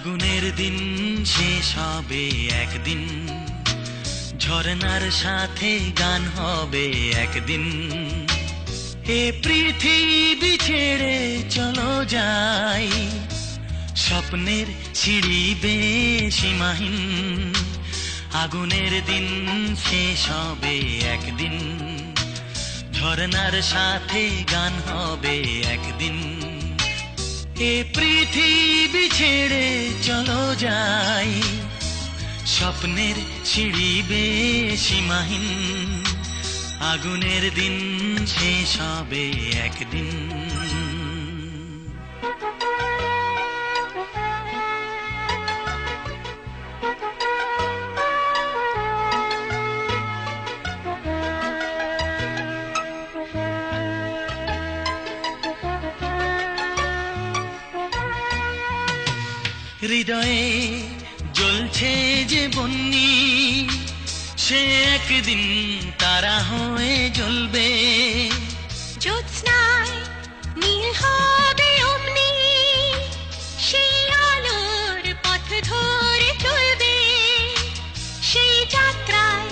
আগুনের দিন শেষ হবে একদিন, ঝরনার সাথে গান হবে একদিন। এ পৃথিবী ছেড়ে চলো যাই, স্বপ্নের সিঁড়ি বেয়ে সীমাহীন। আগুনের দিন শেষ হবে একদিন, ঝরনার সাথে গান হবে একদিন। এ পৃথিবী ছেড়ে চলো যাই, স্বপ্নের সিঁড়ি বেয়ে সীমাহীন। আগুনের দিন শেষ হবে একদিন। হৃদয়ে জ্বলছে যে বন্যি, সে একদিন তারা হয়ে জ্বলবে। জ্যোৎস্নায় নীল হবে অমনি, সেই আলোর পথ ধরে চলবে। সেই যাত্রায়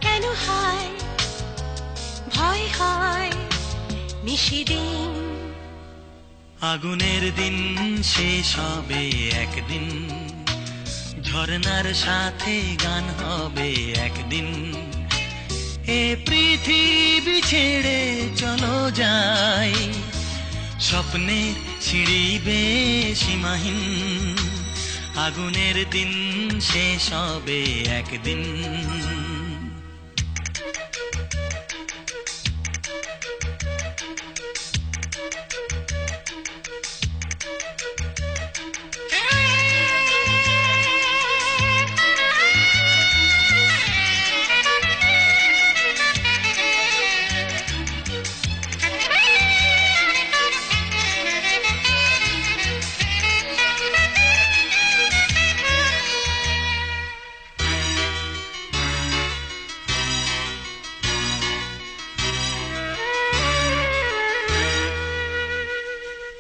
কেন হয় ভয়, হয় নিশিদিন। আগুনের দিন শেষ হবে একদিন, ঝরনার সাথে গান হবে একদিন। এ পৃথিবী ছেড়ে চলো যাই, স্বপ্নের সিঁড়ি বেয়ে সীমাহীন। আগুনের দিন শেষ হবে একদিন।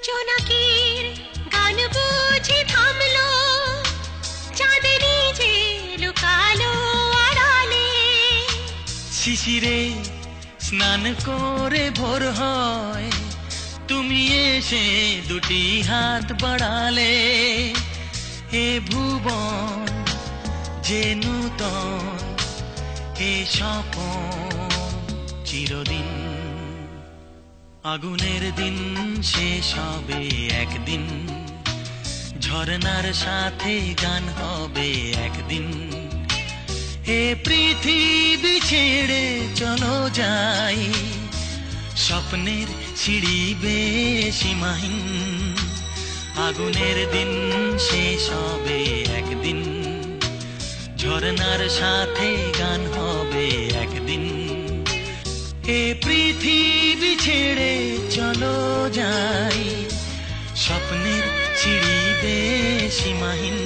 জোনাকির গান বুঝি থামলো, চাঁদনি যে লুকালো আড়ালে। শিশিরে স্নান করে ভোর হয়, তুমি এসে দুটি হাত বাড়ালে। এ ভুবন যে নূতন, এ স্বপন চিরদিন। আগুনের দিন শেষ হবে একদিন, ঝরনার সাথে গান হবে একদিন। এ পৃথিবী ছেড়ে চলো যাই, স্বপ্নের সিঁড়ি বেয়ে সীমাহীন। আগুনের দিন শেষ হবে একদিন, ঝরনার সাথে গান হবে একদিন। এ পৃথিবী ছেড়ে চলো যাই, স্বপ্নের সিঁড়ি বেয়ে সীমাহীন।